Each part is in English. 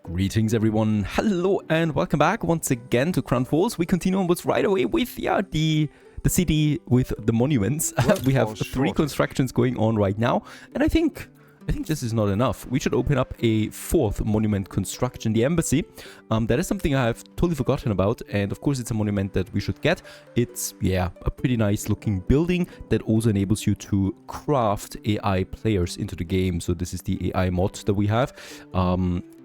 Greetings everyone, hello and welcome back once again to Crown Falls. We continue onwards right away with the city with the monuments. We have three constructions going on right now, and I think this is not enough. We should open up a fourth monument construction, the embassy. That is something I have totally forgotten about, and of course it's a monument that we should get. It's, yeah, a pretty nice looking building that also enables you to craft AI players into the game. So this is the AI mod that we have,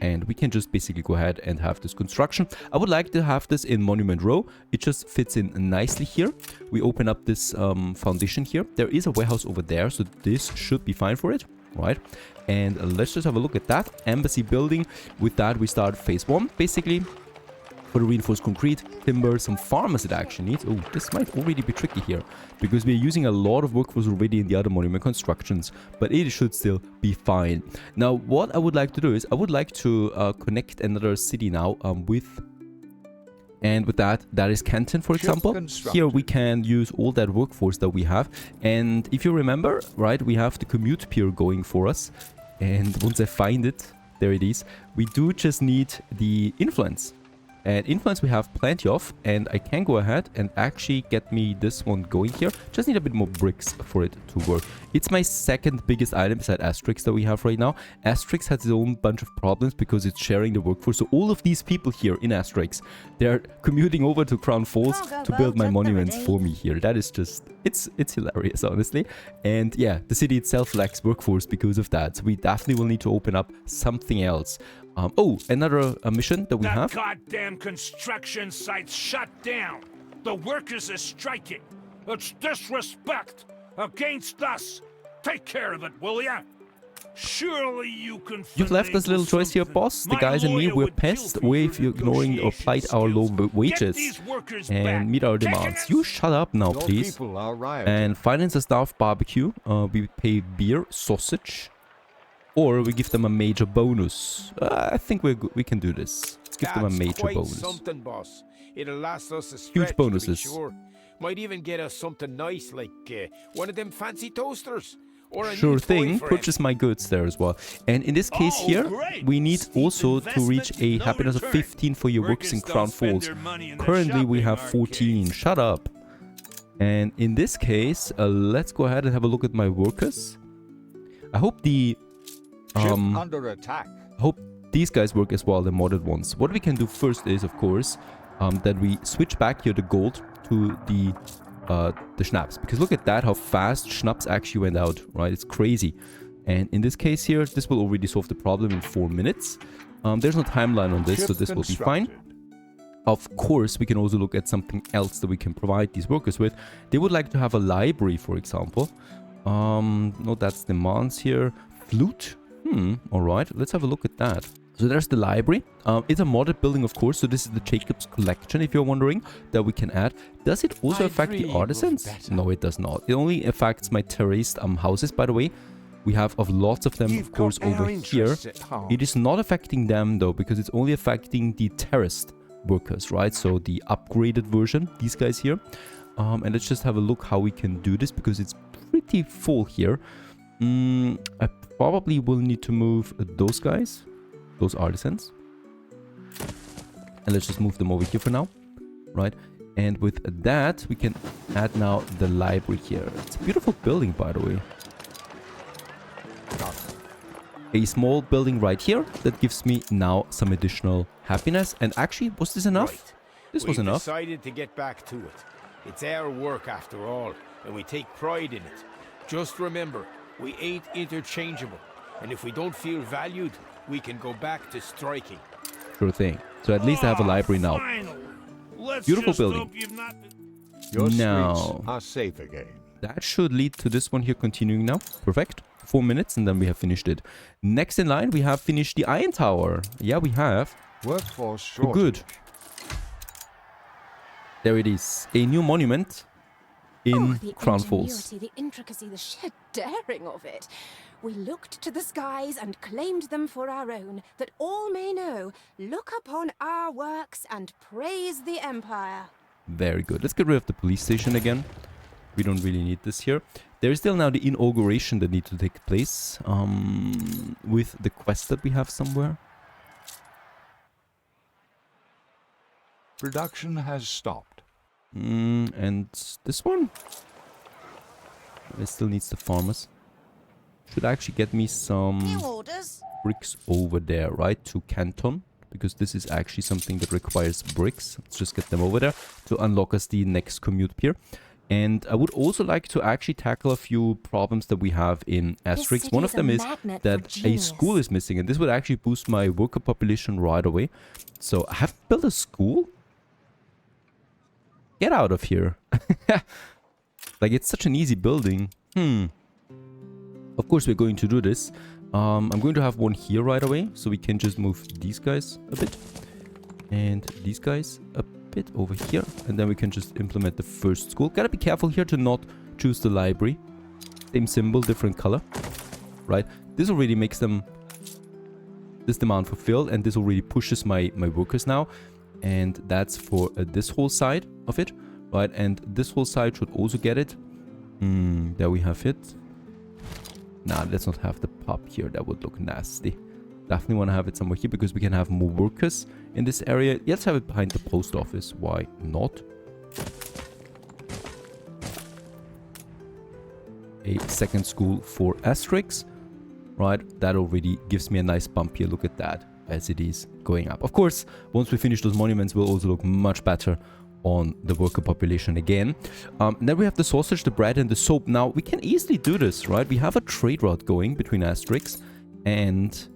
and we can just basically go ahead and have this construction. I would like to have this in Monument Row. It just fits in nicely here. We open up this foundation here. There is a warehouse over there, so this should be fine for it. Right, and let's just have a look at that embassy building. With that, we start phase 1 basically. For the reinforced concrete, timber, some farmers it actually needs. Oh, this might already be tricky here because we're using a lot of workforce already in the other monument constructions, but it should still be fine. Now, what I would like to do is I would like to connect another city now with that is Canton, for example. Here we can use all that workforce that we have. And if you remember, right, we have the commute pier going for us. And once I find it, there it is. We do just need the influence. And influence we have plenty of, and I can go ahead and actually get me this one going here. Just need a bit more bricks for it to work. It's my second biggest item beside Asterix that we have right now. Asterix has its own bunch of problems because it's sharing the workforce. So all of these people here in Asterix, they're commuting over to Crown Falls to build my monuments for me here. That is just, it's hilarious, honestly. And yeah, the city itself lacks workforce because of that. So we definitely will need to open up something else. Oh, another mission that we have. Goddamn construction site's shut down. The workers are striking. It's disrespect against us. Take care of it, will ya? Surely you can. You've left us a little choice here, boss. The guys and me, we're pissed with you ignoring or plight our low wages and meet our demands. You shut up now, please. And finance a staff barbecue. We pay beer, sausage. Or we give them a major bonus. I think we can do this. Let's give them a major bonus. Something, boss. It'll last us a stretch, huge bonuses. Sure. Might even get us something nice like one of them fancy toasters. Or a sure thing. Purchase my goods there as well. And in this case here, we need also to reach a happiness of 15 for your works in Crown Falls. Currently we have 14. Shut up. And in this case, let's go ahead and have a look at my workers. I hope the under attack. I hope these guys work as well, the modded ones. What we can do first is, of course, that we switch back here the gold to the schnapps. Because look at that, how fast schnapps actually went out, right? It's crazy. And in this case here, this will already solve the problem in 4 minutes. There's no timeline on this, so this will be fine. Of course, we can also look at something else that we can provide these workers with. They would like to have a library, for example. No, that's demands here. Flute. Alright, let's have a look at that. So there's the library. It's a modded building, of course, so this is the Jacob's collection, if you're wondering, that we can add. Does it also affect the artisans? No, it does not. It only affects my terraced houses, by the way. We have lots of them, of course, over here. It is not affecting them, though, because it's only affecting the terraced workers, right? So the upgraded version, these guys here. And let's just have a look how we can do this, because it's pretty full here. I probably will need to move those guys, those artisans. And let's just move them over here for now, right? And with that, we can add now the library here. It's a beautiful building, by the way. A small building right here that gives me now some additional happiness. And actually, was this enough? Right. This was enough. We decided to get back to it. It's our work after all, and we take pride in it. Just remember, we ain't interchangeable, and if we don't feel valued, we can go back to striking. Sure thing. So at least I have a library now. Beautiful building. Your now, streets are safe again. That should lead to this one here continuing now. Perfect. 4 minutes and then we have finished it. Next in line, we have finished the Iron Tower. Yeah, we have. Workforce shortage. Good. There it is. A new monument in Crown Falls. The intricacy, the sheer daring of it. We looked to the skies and claimed them for our own, that all may know, look upon our works and praise the Empire. Very good. Let's get rid of the police station again. We don't really need this here. There is still now the inauguration that needs to take place with the quest that we have somewhere. Production has stopped. And this one? It still needs the farmers. Should actually get me some New orders. bricks over there, right? To Canton. Because this is actually something that requires bricks. Let's just get them over there to unlock us the next commute pier. And I would also like to actually tackle a few problems that we have in Asterix. One of them is that a school is missing. And this would actually boost my worker population right away. So I haven't built a school? Get out of here. Like, it's such an easy building. Of course, we're going to do this. I'm going to have one here right away. So we can just move these guys a bit. And these guys a bit over here. And then we can just implement the first school. Gotta be careful here to not choose the library. Same symbol, different color. Right? This already makes them... this demand fulfilled. And this already pushes my workers now. And that's for this whole side of it. Right? And this whole side should also get it. There we have it. Nah, let's not have the pub here. That would look nasty. Definitely want to have it somewhere here because we can have more workers in this area. Yeah, let's have it behind the post office. Why not? A second school for Asterix. Right, that already gives me a nice bump here. Look at that as it is going up. Of course, once we finish those monuments, we'll also look much better on the worker population again. Then we have the sausage, the bread, and the soap. Now, we can easily do this, right? We have a trade route going between Asterix and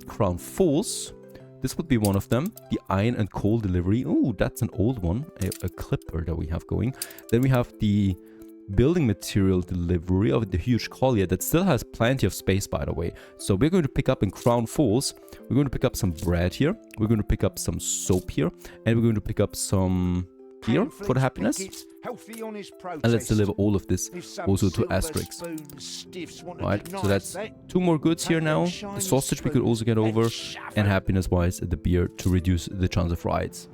Crown Falls. This would be one of them. The iron and coal delivery. Oh, that's an old one. A clipper that we have going. Then we have the building material delivery of the huge collier that still has plenty of space, by the way. So we're going to pick up in Crown Falls. We're going to pick up some bread here. We're going to pick up some soap here. And we're going to pick up some beer for the happiness. And let's deliver all of this also to Asterix. Right, so that's 2 more goods here now. The sausage we could also get over. And happiness-wise, the beer to reduce the chance of riots.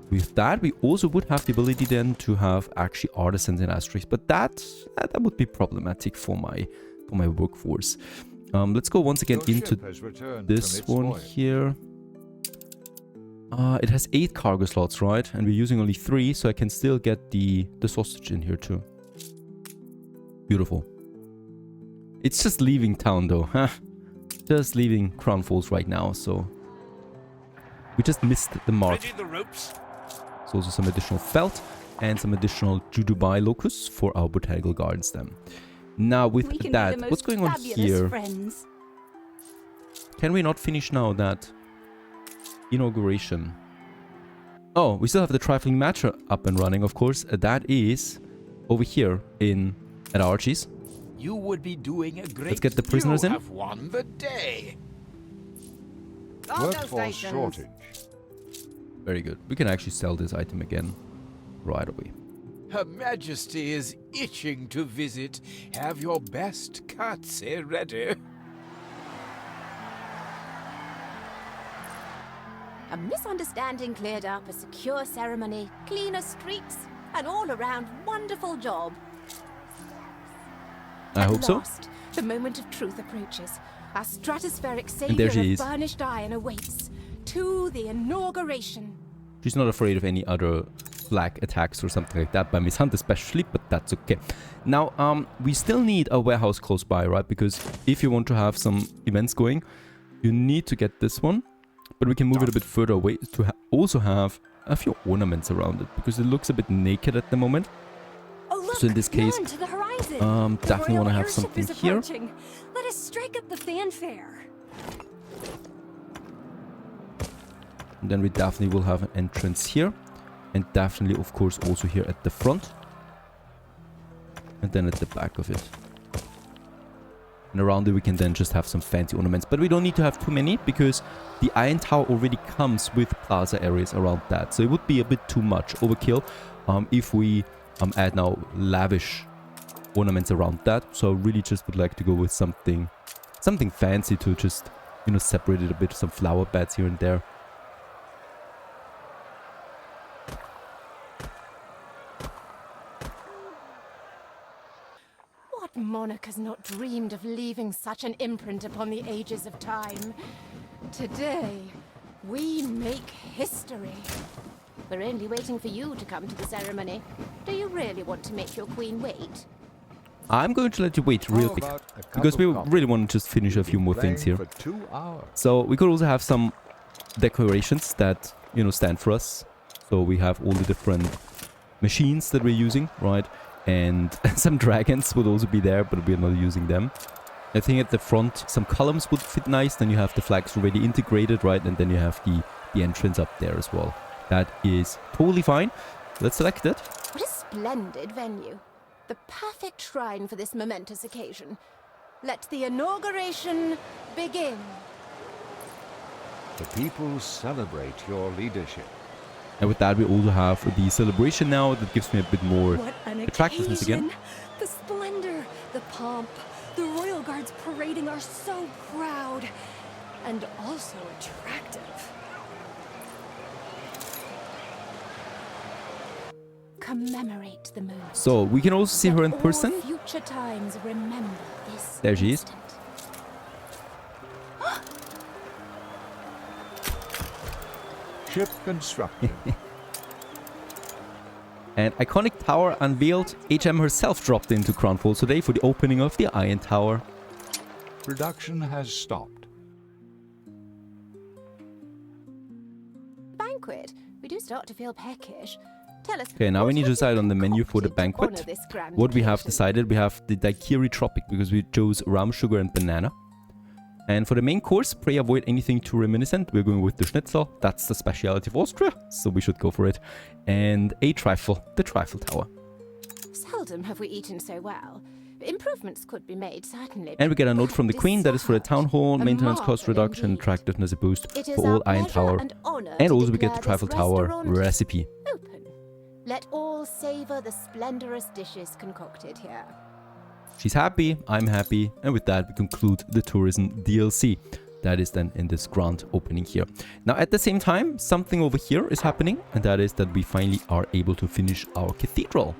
With that, we also would have the ability then to have actually artisans in Asterix, but that would be problematic for my workforce. Let's go once again into this one here. It has 8 cargo slots, right? And we're using only 3, so I can still get the sausage in here too. Beautiful. It's just leaving town though, huh? Just leaving Crown Falls right now, so we just missed the mark. So also some additional felt and some additional Judubai locusts for our botanical gardens then. Now with that, what's going on here? Friends. Can we not finish now that inauguration? Oh, we still have the trifling matter up and running, of course. That is over here at Archie's. You would be doing a great. Let's get the prisoners in. You have won the day. Workforce shortage. Very good. We can actually sell this item again right away. Her Majesty is itching to visit. Have your best cuts ready. A misunderstanding cleared up, a secure ceremony, cleaner streets, an all-around wonderful job. I hope so. Last, the moment of truth approaches. Our stratospheric savior of burnished iron awaits. To the inauguration. She's not afraid of any other black attacks or something like that by Miss Hunt especially, but that's okay. Now, we still need a warehouse close by, right? Because if you want to have some events going, you need to get this one. But we can move it a bit further away to also have a few ornaments around it, because it looks a bit naked at the moment. Oh, look, so in this case, definitely want to have something here. Let us strike up the fanfare. And then we definitely will have an entrance here. And definitely, of course, also here at the front. And then at the back of it. And around it we can then just have some fancy ornaments. But we don't need to have too many, because the Iron Tower already comes with plaza areas around that. So it would be a bit too much overkill if we add now lavish ornaments around that. So I really just would like to go with something fancy to just, you know, separate it a bit. Some flower beds here and there. What monarch has not dreamed of leaving such an imprint upon the ages of time? Today, we make history. We're only waiting for you to come to the ceremony. Do you really want to make your queen wait? I'm going to let you wait real quick, because we really want to just finish a few more things here. For 2 hours. So we could also have some decorations that, you know, stand for us. So we have all the different machines that we're using, right? And some dragons would also be there, but we're not using them. I think at the front some columns would fit nice. Then you have the flags already integrated, right? And then you have the entrance up there as well. That is totally fine. Let's select it. What a splendid venue. The perfect shrine for this momentous occasion. Let the inauguration begin. The people celebrate your leadership. And with that we also have the celebration now. That gives me a bit more What an attractiveness again. occasion! The splendor, the pomp, the royal guards parading are so proud and also attractive. Commemorate the moment. So we can also see her in Let all person. future times remember this. There she is. instant. Ship constructed. An iconic tower unveiled. HM herself dropped into Crownfall today for the opening of the Iron Tower. Production has stopped. Banquet. We do start to feel peckish. Tell us. Okay, now we what need to have decide you on the menu for the concocted to honor banquet. this grand What we have occasion? decided, we have the daiquiri tropic because we chose rum, sugar and banana. And for the main course, pray avoid anything too reminiscent. We're going with the schnitzel. That's the speciality of Austria, so we should go for it. And a trifle, the trifle tower. Seldom have we eaten so well. Improvements could be made, certainly. And we get a note but from the Queen that is for the town hall, a maintenance cost marvel reduction, indeed. attractiveness boost It is for our all Iron pleasure Tower. and honor And to also we get the declare trifle this tower restaurant recipe. open. Let all savor the splendorous dishes concocted here. She's happy, I'm happy, and with that we conclude the tourism DLC. That is then in this grand opening here. Now at the same time, something over here is happening, and that is that we finally are able to finish our cathedral.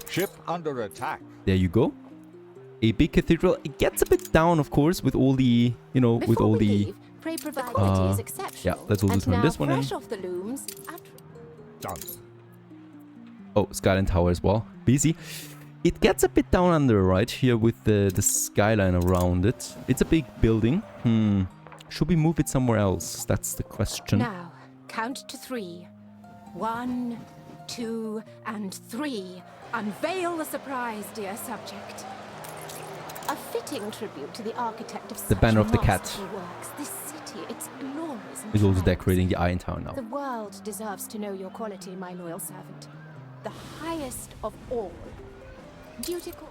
Ship under attack. There you go. A big cathedral. It gets a bit down, of course, with all the, you know, with Before all we the... leave, pray provide quality is exceptional. yeah, let's also and turn now this one in. fresh off the looms. Done. Oh, Skyline Tower as well. Busy. It gets a bit down under, right? Here with the skyline around it. It's a big building. Should we move it somewhere else? That's the question. Now, count to 3. 1, 2, and 3. Unveil the surprise, dear subject. A fitting tribute to the architect of The banner of the cat masterful works. This city, its glories and is also triumphs. decorating the Iron Tower now. The world deserves to know your quality, my loyal servant. The highest of all. Dutiful.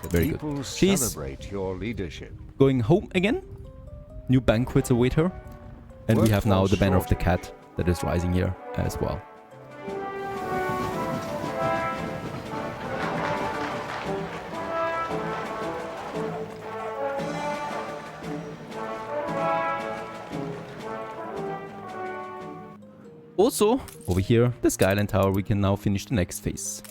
Very People good. She's celebrate your leadership. going home again. New banquets await her. And we have now the banner of the cat that is rising here as well. Also, over here, the Skyline Tower, we can now finish the next phase.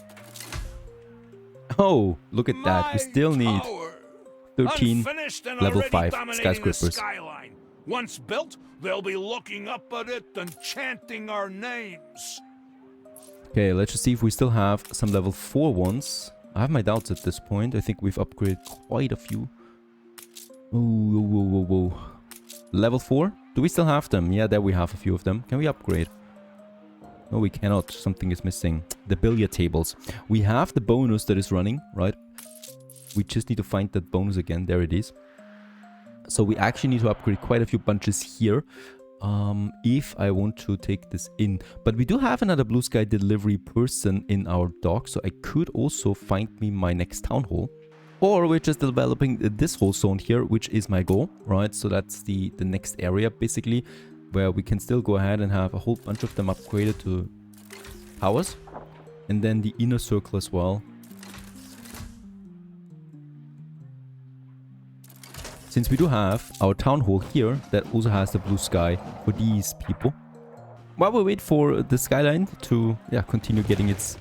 Oh, look at that. We still need 13 Unfinished and level already 5 dominating the skyscrapers. skyline. Once built, they'll be looking up at it and chanting our names. Okay, let's just see if we still have some level 4 ones. I have my doubts at this point. I think we've upgraded quite a few. Oh, whoa, whoa, whoa, whoa. Level 4? Do we still have them? Yeah, there we have a few of them. Can we upgrade? No, we cannot. Something is missing. The billiard tables. We have the bonus that is running, right? We just need to find that bonus again. There it is. So we actually need to upgrade quite a few bunches here. If I want to take this in. But we do have another blue sky delivery person in our dock. So I could also find me my next town hall. Or we're just developing this whole zone here, which is my goal, right? So that's the next area, basically, where we can still go ahead and have a whole bunch of them upgraded to towers. And then the inner circle as well. Since we do have our town hall here, that also has the blue sky for these people. While we wait for the skyline to continue getting its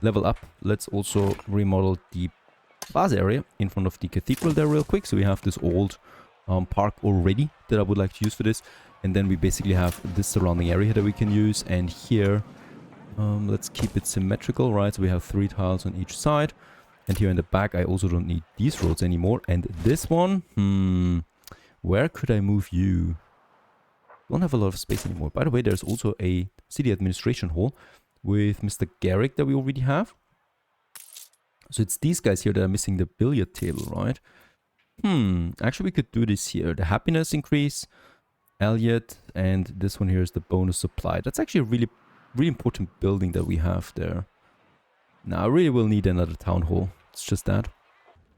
level up, let's also remodel the plaza area in front of the cathedral there real quick. So we have this old park already that I would like to use for this. And then we basically have this surrounding area that we can use. And here, let's keep it symmetrical, right? So we have 3 tiles on each side. And here in the back, I also don't need these roads anymore. And this one, where could I move you? Don't have a lot of space anymore. By the way, there's also a city administration hall with Mr. Garrick that we already have. So it's these guys here that are missing the billiard table, right? Actually we could do this here. The happiness increase, Elliot, and this one here is the bonus supply. That's actually a really, really important building that we have there. Now I really will need another town hall. It's just that.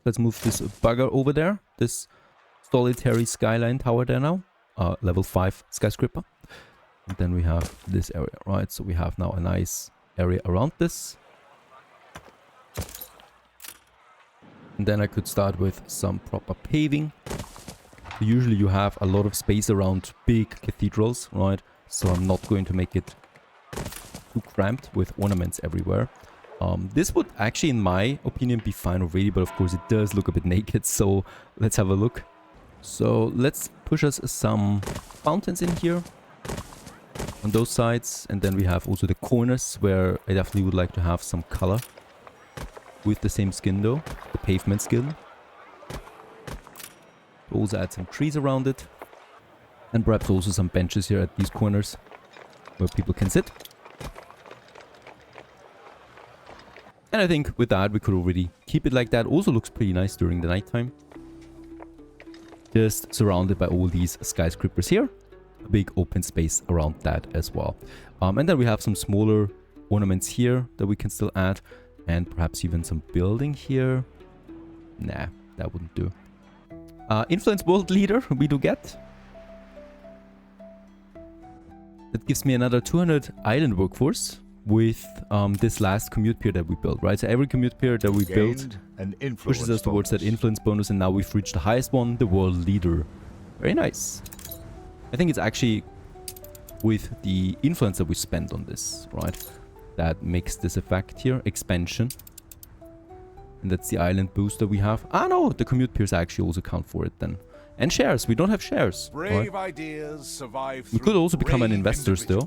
Let's move this bugger over there. This solitary skyline tower there now. Level 5 skyscraper. And then we have this area, right? So we have now a nice area around this. And then I could start with some proper paving. Usually you have a lot of space around big cathedrals, right? So I'm not going to make it too cramped with ornaments everywhere. This would actually, in my opinion, be fine already, but of course it does look a bit naked, so let's have a look. So let's push us some fountains in here on those sides, and then we have also the corners where I definitely would like to have some color with the same skin though, the pavement skin. Also add some trees around it, and perhaps also some benches here at these corners where people can sit. And I think with that we could already keep it like that. Also looks pretty nice during the nighttime. Just surrounded by all these skyscrapers here. A big open space around that as well. And then we have some smaller ornaments here that we can still add. And perhaps even some building here. Nah, that wouldn't do. Influence world leader we do get. That gives me another 200 island workforce with this last commute pier that we built, right? So every commute pier that we built pushes us towards that influence bonus, and now we've reached the highest one, the world leader. Very nice. I think it's actually with the influence that we spent on this, right? That makes this effect here, expansion. And that's the island boost that we have. Ah no, the commute piers actually also count for it then. And shares, we don't have shares. Brave right? ideas survive. We could also become an investor still.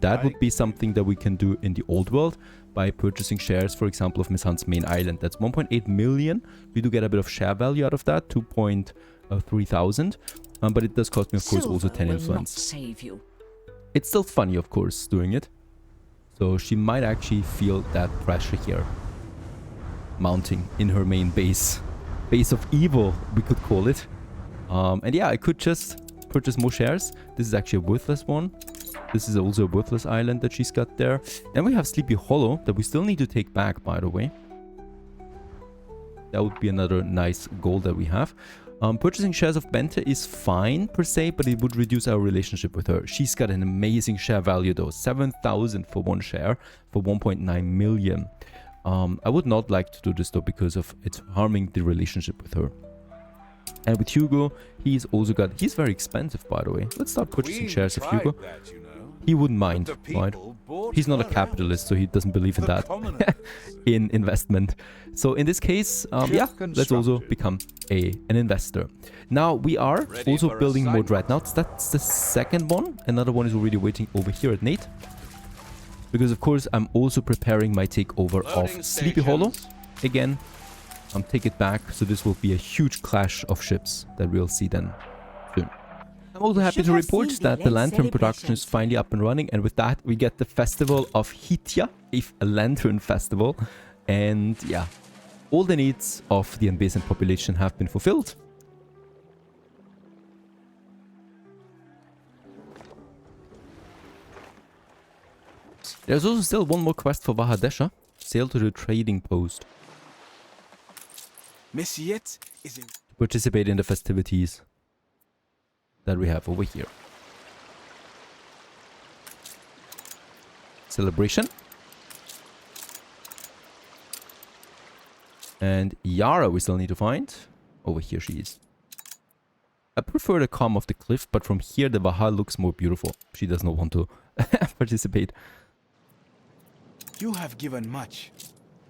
That would be something that we can do in the old world by purchasing shares, for example, of Miss Hunt's main island. That's 1.8 million. We do get a bit of share value out of that, 2.3 thousand. But it does cost me, of course, also 10 influence. Save you. It's still funny, of course, doing it. So she might actually feel that pressure here mounting in her main base. Base of evil, we could call it. And yeah, I could just purchase more shares. This is actually a worthless one. This is also a worthless island that she's got there. Then we have Sleepy Hollow that we still need to take back, by the way. That would be another nice goal that we have. Purchasing shares of Bente is fine per se, but it would reduce our relationship with her. She's got an amazing share value though. 7,000 for one share for 1.9 million. I would not like to do this though because of it's harming the relationship with her. And with Hugo, he's also got... He's very expensive, by the way. Let's start purchasing shares of Hugo. He wouldn't mind, right? He's not a capitalist, so he doesn't believe in that. In investment. So in this case, yeah, let's also become an investor. Now, we are also building more dreadnoughts. That's the second one. Another one is already waiting over here at Nate. Because, of course, I'm also preparing my takeover of Sleepy Hollow. Again, take it back, so this will be a huge clash of ships that we'll see then soon. I'm also happy to report that the lantern production is finally up and running, and with that we get the festival of Hitia, a lantern festival, and yeah, all the needs of the Ambassador population have been fulfilled. There's also still one more quest for Vahadesha, sail to the trading post. To participate in the festivities that we have over here. Celebration. And Yara we still need to find. Over here she is. I prefer the calm of the cliff, but from here the Vaha looks more beautiful. She does not want to participate. You have given much.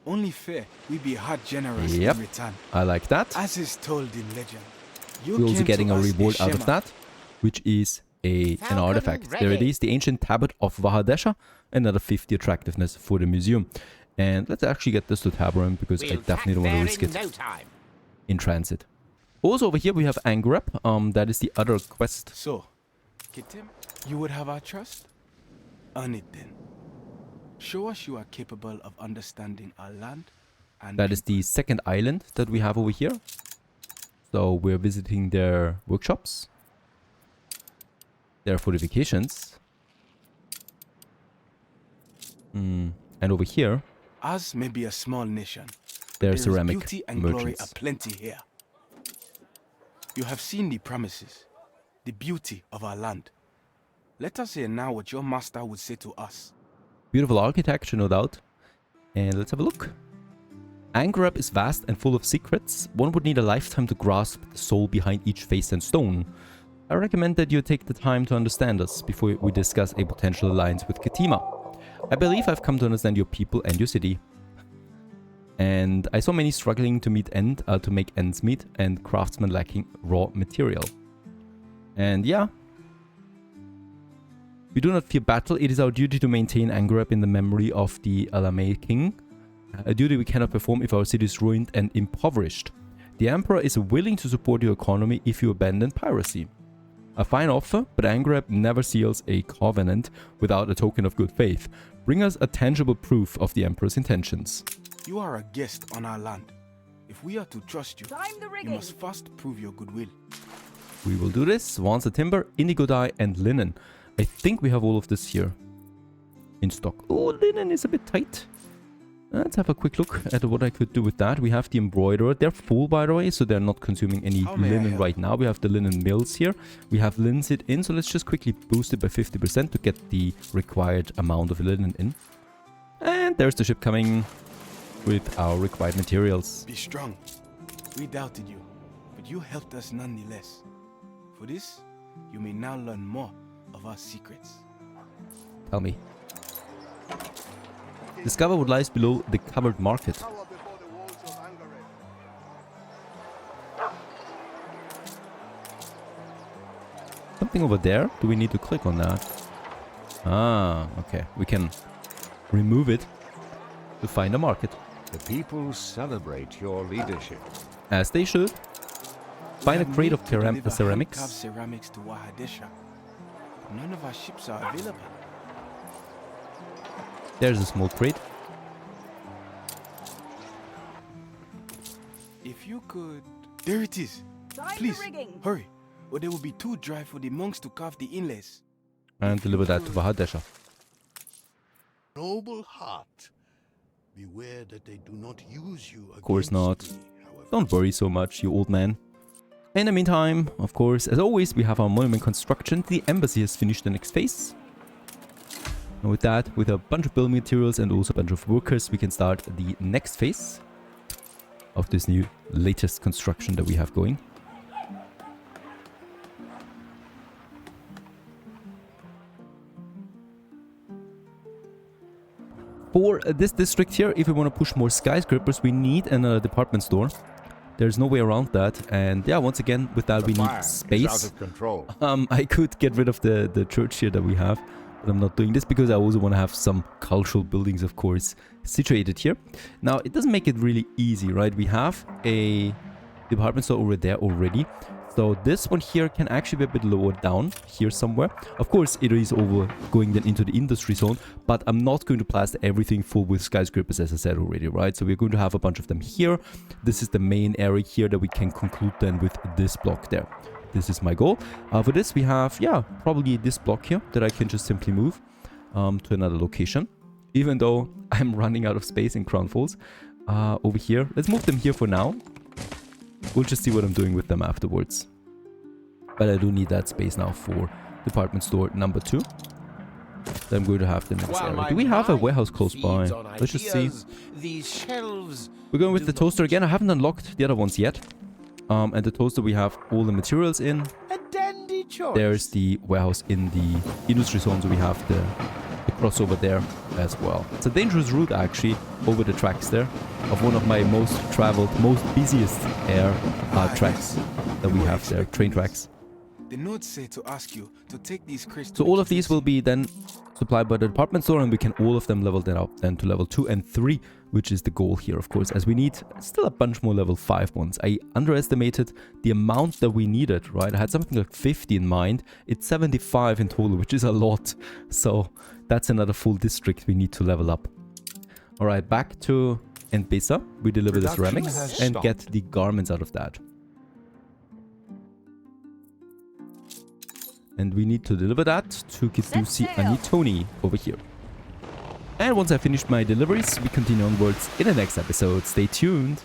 Only fair we be heart generous in return. I like that. As is told in legend. We're also getting a reward out of that, which is an artifact. There it is, the ancient tablet of Vahadesha, another 50 attractiveness for the museum. And let's actually get this to Tabarim, because I definitely don't want to risk it in transit. Also over here we have Angereb, that is the other quest. So, Kitim, you would have our trust? Earn it then. Show us you are capable of understanding our land and That is the second island that we have over here. So we're visiting their workshops, their fortifications. And over here, us may be a small nation. their There is ceramic beauty and glory merchants. aplenty here. You have seen the promises, the beauty of our land. Let us hear now what your master would say to us. Beautiful architecture, no doubt. And let's have a look. Angereb is vast and full of secrets. One would need a lifetime to grasp the soul behind each face and stone. I recommend that you take the time to understand us before we discuss a potential alliance with Katima. I believe I've come to understand your people and your city. And I saw many struggling to make ends meet, and craftsmen lacking raw material. And yeah. We do not fear battle. It is our duty to maintain Angereb in the memory of the Alamei king. A duty we cannot perform if our city is ruined and impoverished. The Emperor is willing to support your economy if you abandon piracy. A fine offer, but Angereb never seals a covenant without a token of good faith. Bring us a tangible proof of the Emperor's intentions. You are a guest on our land. If we are to trust you, you must first prove your goodwill. We will do this. Wansa timber, indigo dye, and linen. I think we have all of this here in stock. Oh, linen is a bit tight. Let's have a quick look at what I could do with that. We have the embroiderer. They're full, by the way, so they're not consuming any linen right now. We have the linen mills here. We have linseed in, so let's just quickly boost it by 50% to get the required amount of linen in. And there's the ship coming with our required materials. Be strong. We doubted you, but you helped us nonetheless. For this, you may now learn more of our secrets. Tell me. Discover what lies below the covered market. Something over there? Do we need to click on that? Ah, okay. We can remove it to find a market. The people celebrate your leadership. As they should. Find a crate of ceramics. Ceramics to Wahadesha. None of our ships are available. There's a small crate. If you could... There it is. Please, hurry, or there will be too dry for the monks to carve the inlays. And deliver that to Vahadesha. Noble heart. Beware that they do not use you against Of course not. me, however. Don't worry so much, you old man. In the meantime, of course, as always, we have our monument construction. The embassy has finished the next phase. And with that, with a bunch of building materials and also a bunch of workers, we can start the next phase of this new latest construction that we have going. For this district here, if we want to push more skyscrapers, we need another department store. There's no way around that. And yeah, once again, with that, we need space. Out of control. I could get rid of the church here that we have, but I'm not doing this because I also want to have some cultural buildings, of course, situated here. Now, it doesn't make it really easy, right? We have a department store over there already. So this one here can actually be a bit lower down here somewhere. Of course, it is over going then into the industry zone, but I'm not going to plaster everything full with skyscrapers, as I said already, right? So we're going to have a bunch of them here. This is the main area here that we can conclude then with this block there. This is my goal. For this, we have, yeah, probably this block here that I can just simply move to another location. Even though I'm running out of space in Crown Falls over here. Let's move them here for now. We'll just see what I'm doing with them afterwards. But I do need that space now for department store number 2. That I'm going to have them in this area. Do we have a warehouse close by? Let's just see. These shelves. We're going with the toaster again. I haven't unlocked the other ones yet. And the toaster, we have all the materials in. A dandy choice. There's the warehouse in the industry zone, so we have the crossover there as well. It's a dangerous route actually over the tracks there of one of my most traveled, most busiest air tracks that we have there, train tracks. The notes say to ask you to take these crates to So the all of these will Cathedral. be then supplied by the department store, and we can all of them level that up then to level 2 and 3, which is the goal here, of course, as we need still a bunch more level 5 ones. I underestimated the amount that we needed, right? I had something like 50 in mind. It's 75 in total, which is a lot. So that's another full district we need to level up. All right, back to Endbesa. We deliver the Production ceramics has and stopped. get the garments out of that. And we need to deliver that to Kidusi sail. Anitoni over here. And once I finished my deliveries, we continue onwards in the next episode. Stay tuned.